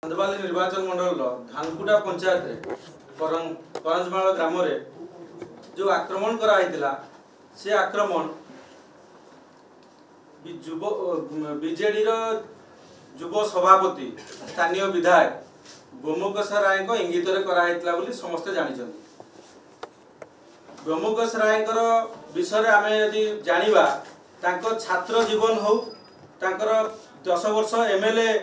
चांदबाली निर्वाचन मंडल धानकुटा पंचायत करंजमाल ग्राम जो आक्रमण करा से आक्रमण बीजेडी युव सभापति स्थानीय विधायक ब्रह्मोकस राय इंगित समस्ते जानते। ब्रह्मोकस राय विषय आम यदि जाना छात्र जीवन हो 10 वर्ष एमएलए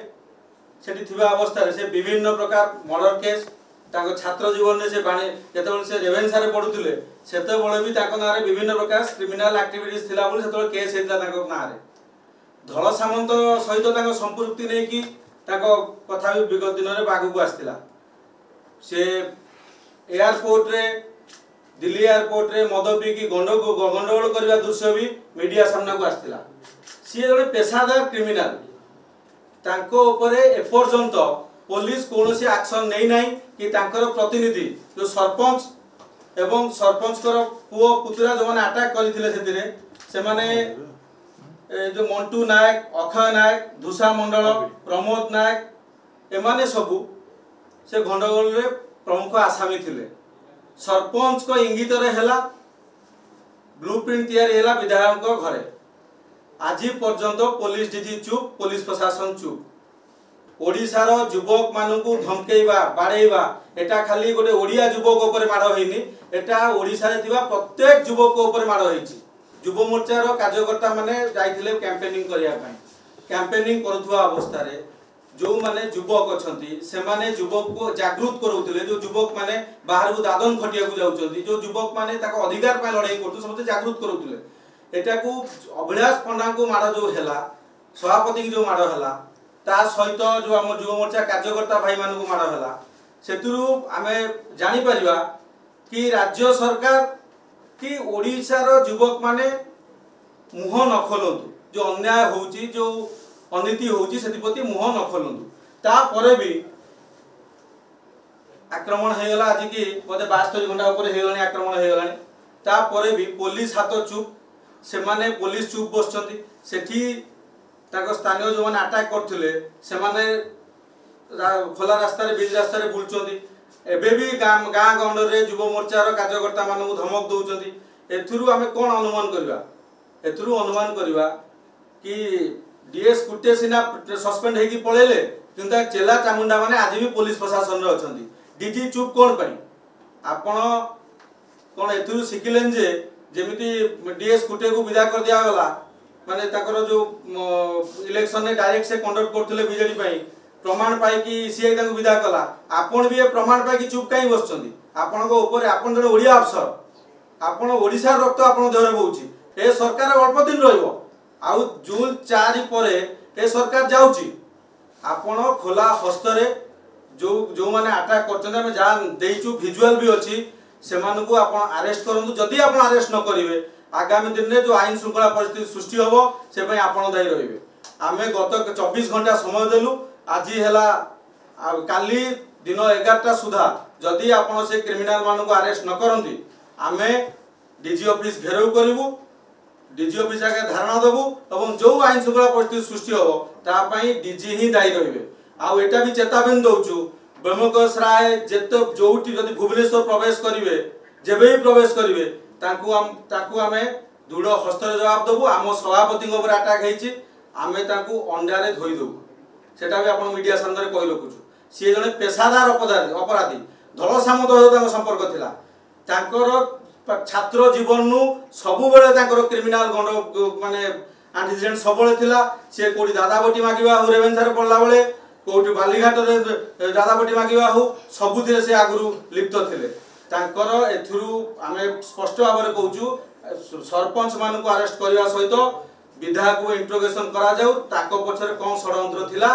से अवस्था से विभिन्न प्रकार मर्डर केस छात्र जीवन में से रेवेन्सा पढ़ुले से भी ना विभिन्न प्रकार क्रिमिनाल एक्टिविटीज थिला बोली से केस होता ना धल सामंत सहित संपृक्ति नहीं कि कथा भी विगत दिन में आगू आसाला से एयरपोर्ट रे दिल्ली एयरपोर्ट रे मद पीकी गंडगोल करने दृश्य भी मीडिया सामना को आसाला सी जड़े पेशादार क्रिमिनाल तांको उपरे एपर्यंत पुलिस कौन सी एक्शन नहीं ना कि तांकर प्रतिनिधि जो सरपंच एवं सरपंच पुओ पुतुरा जो मैंने अटैक करते जो मंटू नायक अक्षय नायक धूषा मंडल प्रमोद नायक एमाने सबू से गंडगोल रे प्रमुख आसामी थिले। सरपंच को इंगित है ब्लूप्रिंट तैयारी है विधायक घरे आज पर्यंत पुलिस डीजी चुप पुलिस प्रशासन चुप ओडिशार युवक मानू धमकेवा बाड़ेवा एटा खाली गोटे ओडिया युवक उपर माड़ होइनी एटा ओडिशा रे थिबा प्रत्येक युवक उपर माड़ होइछि। युव मोर्चार कार्यकर्ता माने जाइथिले कैंपेनिंग करिया पई कैंपेनिंग करुवा अवस्था रे जो माने युवक अछंती से माने युवक को जागृत करूथिले जो युवक माने बाहर को दादन खटिया को जाउछंती जो युवक माने ताको अधिकार पय लड़ाई करथु समते जागृत करूथिले एटा को अभिलाष पंडा को माड़ जो हैला सभापति जो माड़ हैला ता सहित जो हम युव मोर्चा कार्यकर्ता भाई मान को माड़ हैला सेतुरु आमे जानि परिबा कि राज्य सरकार कि ओडिशार युवक माने मुह न खोलतु जो अन्याय होउची जो अनीति होउची सेतिपति मुह न खोलतु तापरे भी आक्रमण हेगला आज की बोधे 72 घंटा ऊपर हेगलानी आक्रमण हेगलानी तापरे भी पुलिस हाथ चुप से माने पुलिस चुप बसचंती सेठी ताको स्थानीय जो माने अटैक करथिले से माने खोला रास्ता रे बीच रास्ता रे बुलचंती एबे भी गाँ गंडर रे युव मोर्चार कार्यकर्ता मानू धमक दौरान एथुरु आमे कोन अनुमान करबा एथुरु अनुमान करबा कि डीएस कुटे सिना सस्पेंड हेकी पळेले किंतु चेला चामुंडा माने आज भी पुलिस प्रशासन रे अछंती डीजी चुप कोन पई आपण कोन एथुरु सिखिलेन जे जेमिति डीएस कुटे को विदा कर दिया गला माने ताकर जो इलेक्शन ने डायरेक्ट से कंडक्ट करथिले बीजेडी पई प्रमाण पाई कि सीआई तांको विदा कला आपण भी प्रमाण पाई कि चुप काई बसचंदी आपण को ऊपर आपण जने ओडिया अफसर आपण ओडिसा रक्त आपण देहरे बोउची ए सरकार अल्प दिन रहइबो आउ जून 4 परे ए सरकार जाउची आपण खोला हस्त रे जो माने अटैक करचंदी हम जान देइचू विजुअल भी अछि से मानू को आपण अरेस्ट करंतु जदी आपण अरेस्ट न करिवे आगामी दिन रे जो आईन श्रृंखला परिस्थिति सृष्टि होबो से पई आपण दायी रहिबे। आमे गत 24 घंटा समय देलु आज है काली दिन 11टा सुधा जदि आपण से क्रिमिनाल मानू को अरेस्ट न करंती आमे डीजी ऑफिस घेराव करिवु डीजी ऑफिस आगे धारणा देबु एवं जो आईन श्रृंखला परिस्थिति सृष्टि होबो ता पई डीजी ही दायी रहिबे। आ एटा भी चेतावनी दउचु ब्रह्मोकस राय जेतो जोटी जदि भुवनेश्वर प्रवेश करिवे जेबे ही प्रवेश करिवे ताकू आमे दृढ़ हस्त जवाब देबु। आम सभापति ऊपर अटैक हेछि आमे ताकू अंडा रे धोई देबु सेटा भी आपण मीडिया सामने कहि रखुछु सी जने पेशादार अपराधी धल सामंत सहित संपर्क थिला तांकर छात्र जीवन नु सबु बेले तांकर क्रिमिनल गंड माने एंटीसीडेंट सब बेले थिला से कोडी दादाबटी मागिबा हो रेवेन्सा रे पड़ला बेले कोडी बालीघाट रे दादाबटी मागिबा हो सबु थिले से आगुरु लिप्त थिले तांकर एथुरु आमे स्पष्ट भाव रे कहूछु सरपंच मान को अरेस्ट करबा सहित विधायक को इंट्रोगेशन करा जाऊ ताको पछरे कोन षडयंत्र थिला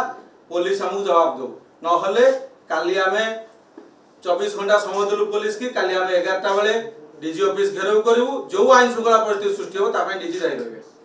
पुलिस हमु जवाब दो नहले काली आमे 24 घंटा समय देलु पुलिस की काली आमे 11टा बेले डीजी ऑफिस घेराव करिवु जो आईन श्रृंखला परिस्थिति सृष्टि हो ता पय डीजी दायी रहबे।